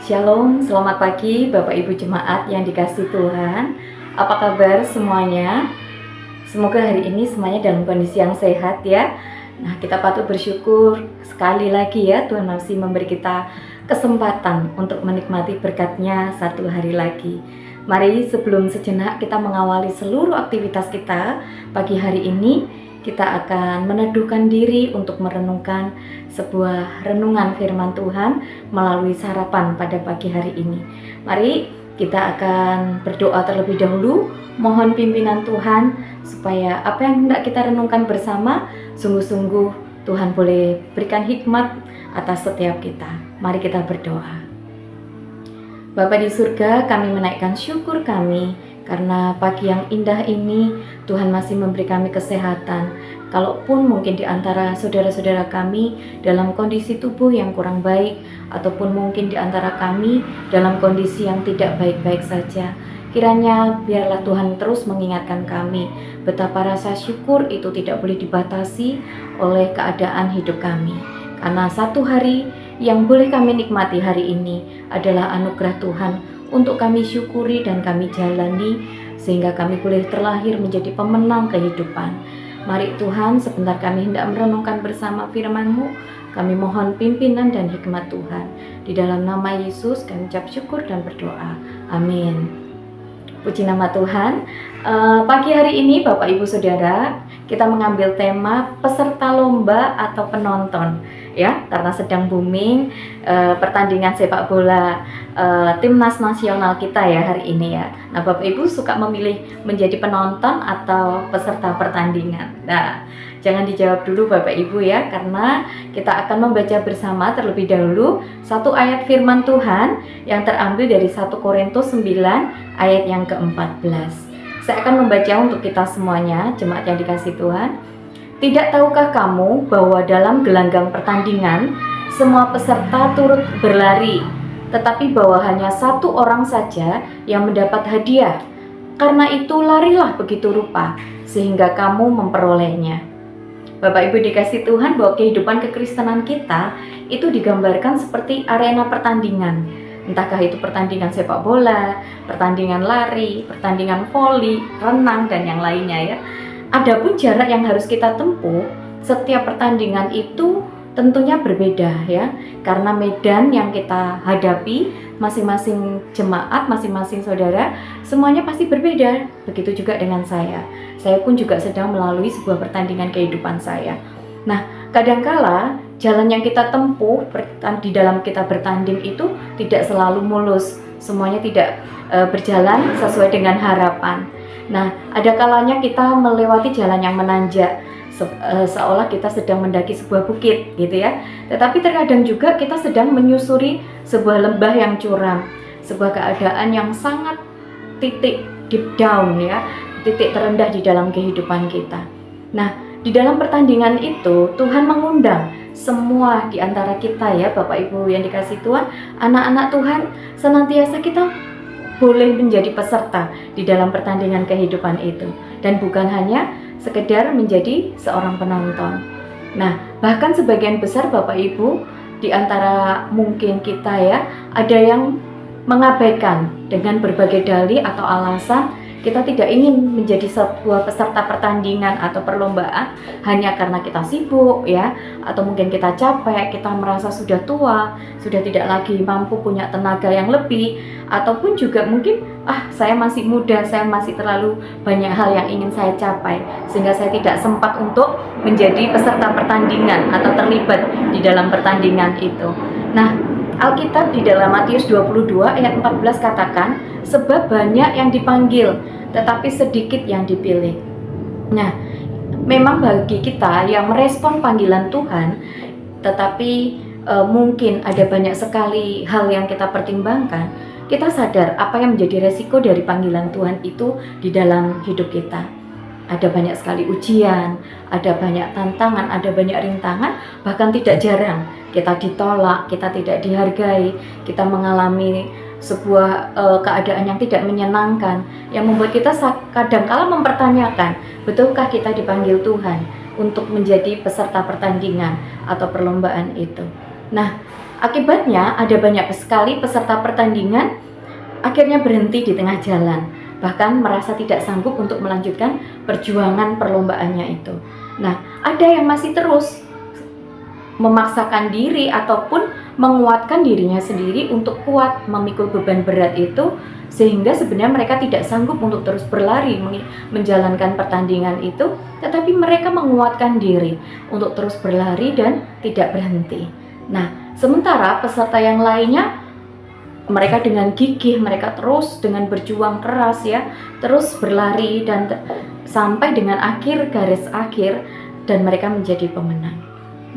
Shalom, selamat pagi Bapak Ibu Jemaat yang dikasihi Tuhan. Apa kabar semuanya? Semoga hari ini semuanya dalam kondisi yang sehat ya. Nah, kita patut bersyukur sekali lagi ya, Tuhan masih memberi kita kesempatan untuk menikmati berkat-Nya satu hari lagi. Mari sebelum sejenak kita mengawali seluruh aktivitas kita pagi hari ini, kita akan meneduhkan diri untuk merenungkan sebuah renungan firman Tuhan melalui sarapan pada pagi hari ini. Mari kita akan berdoa terlebih dahulu, mohon pimpinan Tuhan supaya apa yang hendak kita renungkan bersama sungguh-sungguh Tuhan boleh berikan hikmat atas setiap kita. Mari kita berdoa. Bapa di surga, kami menaikkan syukur kami karena pagi yang indah ini Tuhan masih memberi kami kesehatan. Kalaupun mungkin di antara saudara-saudara kami dalam kondisi tubuh yang kurang baik, ataupun mungkin di antara kami dalam kondisi yang tidak baik-baik saja, kiranya biarlah Tuhan terus mengingatkan kami betapa rasa syukur itu tidak boleh dibatasi oleh keadaan hidup kami. Karena satu hari yang boleh kami nikmati hari ini adalah anugerah Tuhan untuk kami syukuri dan kami jalani, sehingga kami boleh terlahir menjadi pemenang kehidupan. Mari Tuhan, sebentar kami hendak merenungkan bersama firman-Mu. Kami mohon pimpinan dan hikmat Tuhan. Di dalam nama Yesus kami ucap syukur dan berdoa. Amin. Puji nama Tuhan. Pagi hari ini Bapak Ibu Saudara, kita mengambil tema peserta lomba atau penonton ya, karena sedang booming pertandingan sepak bola timnas nasional kita ya hari ini ya. Nah, Bapak Ibu suka memilih menjadi penonton atau peserta pertandingan? Nah, jangan dijawab dulu Bapak Ibu ya, karena kita akan membaca bersama terlebih dahulu satu ayat firman Tuhan yang terambil dari 1 Korintus 9 ayat yang ke-14. Saya akan membaca untuk kita semuanya, jemaat yang dikasihi Tuhan. Tidak tahukah kamu bahwa dalam gelanggang pertandingan semua peserta turut berlari, tetapi bahwa hanya satu orang saja yang mendapat hadiah? Karena itu larilah begitu rupa sehingga kamu memperolehnya. Bapak Ibu dikasihi Tuhan, bahwa kehidupan kekristenan kita itu digambarkan seperti arena pertandingan. Entahkah itu pertandingan sepak bola, pertandingan lari, pertandingan voli, renang, dan yang lainnya ya. Adapun jarak yang harus kita tempuh, setiap pertandingan itu tentunya berbeda ya. Karena medan yang kita hadapi, masing-masing jemaat, masing-masing saudara, semuanya pasti berbeda. Begitu juga dengan saya. Saya pun juga sedang melalui sebuah pertandingan kehidupan saya. Nah, kadangkala jalan yang kita tempuh di dalam kita bertanding itu tidak selalu mulus, semuanya tidak berjalan sesuai dengan harapan. Nah, ada kalanya kita melewati jalan yang menanjak, seolah kita sedang mendaki sebuah bukit gitu ya. Tetapi terkadang juga kita sedang menyusuri sebuah lembah yang curam, sebuah keadaan yang sangat titik deep down ya, titik terendah di dalam kehidupan kita. Nah, di dalam pertandingan itu Tuhan mengundang semua di antara kita ya, Bapak Ibu yang dikasihi Tuhan, anak-anak Tuhan, senantiasa kita boleh menjadi peserta di dalam pertandingan kehidupan itu, dan bukan hanya sekedar menjadi seorang penonton. Nah, bahkan sebagian besar Bapak Ibu di antara mungkin kita ya, ada yang mengabaikan dengan berbagai dalih atau alasan kita tidak ingin menjadi sebuah peserta pertandingan atau perlombaan hanya karena kita sibuk ya, atau mungkin kita capek, kita merasa sudah tua, sudah tidak lagi mampu punya tenaga yang lebih, ataupun juga mungkin saya masih muda, saya masih terlalu banyak hal yang ingin saya capai sehingga saya tidak sempat untuk menjadi peserta pertandingan atau terlibat di dalam pertandingan itu. Nah, Alkitab di dalam Matius 22 ayat 14 katakan, sebab banyak yang dipanggil, tetapi sedikit yang dipilih. Nah, memang bagi kita yang merespon panggilan Tuhan, tetapi mungkin ada banyak sekali hal yang kita pertimbangkan, kita sadar apa yang menjadi resiko dari panggilan Tuhan itu di dalam hidup kita. Ada banyak sekali ujian, ada banyak tantangan, ada banyak rintangan, bahkan tidak jarang kita ditolak, kita tidak dihargai, kita mengalami sebuah keadaan yang tidak menyenangkan, yang membuat kita kadangkala mempertanyakan, betulkah kita dipanggil Tuhan untuk menjadi peserta pertandingan atau perlombaan itu. Nah, Akibatnya ada banyak sekali peserta pertandingan akhirnya berhenti di tengah jalan, bahkan merasa tidak sanggup untuk melanjutkan perjuangan perlombaannya itu. Nah, ada yang masih terus memaksakan diri ataupun menguatkan dirinya sendiri untuk kuat memikul beban berat itu, sehingga sebenarnya mereka tidak sanggup untuk terus berlari menjalankan pertandingan itu, tetapi mereka menguatkan diri untuk terus berlari dan tidak berhenti. Nah, sementara peserta yang lainnya, mereka dengan gigih, mereka terus dengan berjuang keras ya, terus berlari dan sampai dengan garis akhir, dan mereka menjadi pemenang.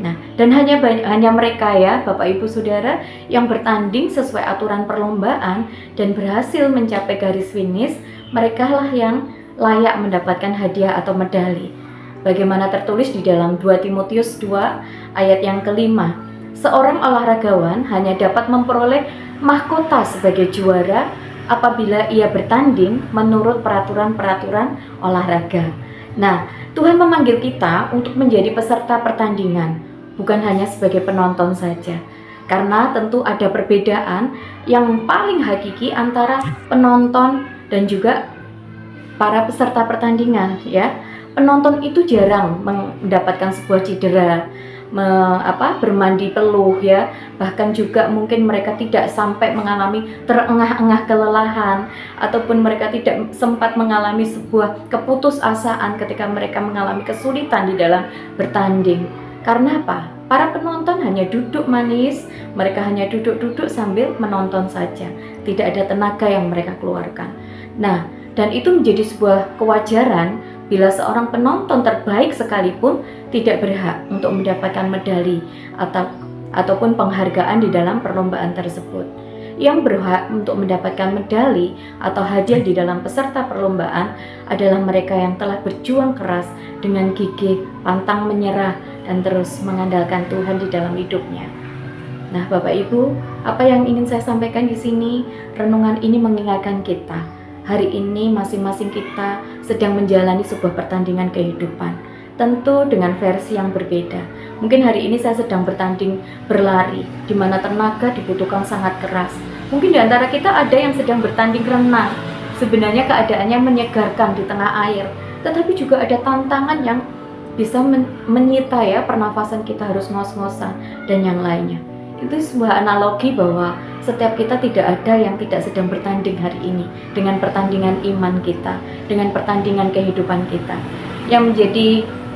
Nah, dan hanya mereka ya, Bapak Ibu Saudara, yang bertanding sesuai aturan perlombaan dan berhasil mencapai garis finish, mereka lah yang layak mendapatkan hadiah atau medali. Bagaimana tertulis di dalam 2 Timotius 2 ayat yang kelima, seorang olahragawan hanya dapat memperoleh mahkota sebagai juara apabila ia bertanding menurut peraturan-peraturan olahraga. Nah, Tuhan memanggil kita untuk menjadi peserta pertandingan, bukan hanya sebagai penonton saja. Karena tentu ada perbedaan yang paling hakiki antara penonton dan juga para peserta pertandingan ya. Penonton itu jarang mendapatkan sebuah cedera, bermandi peluh ya, bahkan juga mungkin mereka tidak sampai mengalami terengah-engah kelelahan, ataupun mereka tidak sempat mengalami sebuah keputusasaan ketika mereka mengalami kesulitan di dalam bertanding. Karena apa? Para penonton hanya duduk manis, mereka hanya duduk-duduk sambil menonton saja, tidak ada tenaga yang mereka keluarkan. Nah, dan itu menjadi sebuah kewajaran bila seorang penonton terbaik sekalipun tidak berhak untuk mendapatkan medali ataupun penghargaan di dalam perlombaan tersebut. Yang berhak untuk mendapatkan medali atau hadiah di dalam peserta perlombaan adalah mereka yang telah berjuang keras dengan gigih, pantang menyerah, dan terus mengandalkan Tuhan di dalam hidupnya. Nah, Bapak Ibu, apa yang ingin saya sampaikan di sini, renungan ini mengingatkan kita, hari ini masing-masing kita sedang menjalani sebuah pertandingan kehidupan, tentu dengan versi yang berbeda. Mungkin hari ini saya sedang bertanding berlari, di mana tenaga dibutuhkan sangat keras. Mungkin di antara kita ada yang sedang bertanding renang, sebenarnya keadaannya menyegarkan di tengah air, tetapi juga ada tantangan yang bisa menyita ya, pernafasan kita harus ngos-ngosan dan yang lainnya. Itu sebuah analogi bahwa setiap kita tidak ada yang tidak sedang bertanding hari ini dengan pertandingan iman kita, dengan pertandingan kehidupan kita. Yang menjadi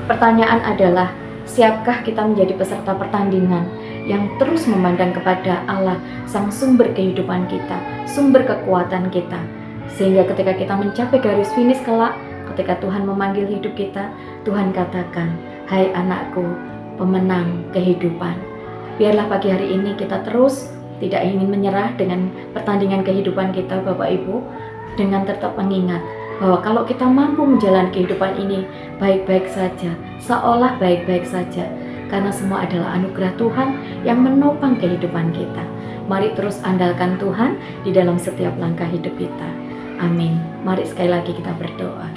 pertanyaan adalah, siapkah kita menjadi peserta pertandingan yang terus memandang kepada Allah, sang sumber kehidupan kita, sumber kekuatan kita, sehingga ketika kita mencapai garis finish kelak, ketika Tuhan memanggil hidup kita, Tuhan katakan, "Hai anakku, pemenang kehidupan." Biarlah pagi hari ini kita terus tidak ingin menyerah dengan pertandingan kehidupan kita, Bapak Ibu, dengan tetap mengingat bahwa kalau kita mampu menjalani kehidupan ini baik-baik saja, seolah baik-baik saja, karena semua adalah anugerah Tuhan yang menopang kehidupan kita. Mari terus andalkan Tuhan di dalam setiap langkah hidup kita. Amin. Mari sekali lagi kita berdoa.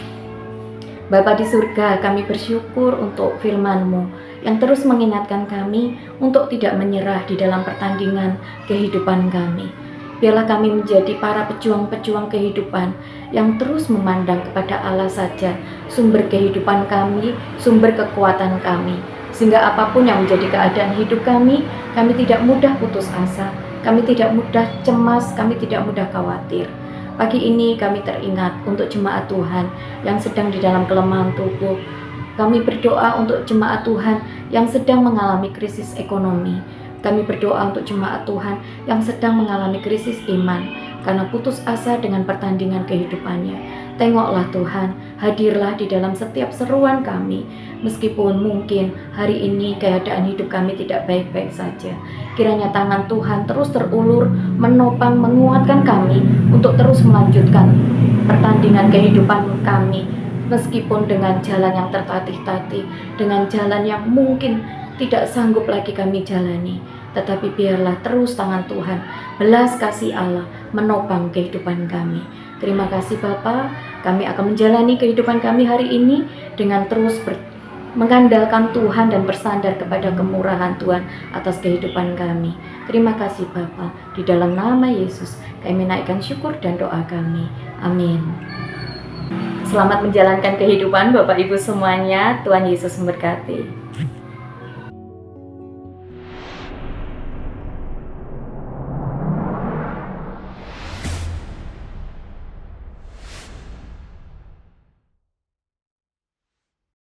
Bapa di surga, kami bersyukur untuk firman-Mu yang terus mengingatkan kami untuk tidak menyerah di dalam pertandingan kehidupan kami. Biarlah kami menjadi para pejuang-pejuang kehidupan yang terus memandang kepada Allah saja, sumber kehidupan kami, sumber kekuatan kami. Sehingga apapun yang menjadi keadaan hidup kami tidak mudah putus asa, kami tidak mudah cemas, kami tidak mudah khawatir. Pagi ini kami teringat untuk jemaat Tuhan yang sedang di dalam kelemahan tubuh. Kami berdoa untuk jemaat Tuhan yang sedang mengalami krisis ekonomi. Kami berdoa untuk jemaat Tuhan yang sedang mengalami krisis iman karena putus asa dengan pertandingan kehidupannya. Tengoklah Tuhan, hadirlah di dalam setiap seruan kami. Meskipun mungkin hari ini keadaan hidup kami tidak baik-baik saja, kiranya tangan Tuhan terus terulur, menopang, menguatkan kami untuk terus melanjutkan pertandingan kehidupan kami. Meskipun dengan jalan yang tertatih-tatih, dengan jalan yang mungkin tidak sanggup lagi kami jalani, tetapi biarlah terus tangan Tuhan, belas kasih Allah menopang kehidupan kami. Terima kasih Bapa, kami akan menjalani kehidupan kami hari ini dengan terus mengandalkan Tuhan dan bersandar kepada kemurahan Tuhan atas kehidupan kami. Terima kasih Bapa. Di dalam nama Yesus kami naikkan syukur dan doa kami. Amin. Selamat menjalankan kehidupan Bapak Ibu semuanya. Tuhan Yesus memberkati.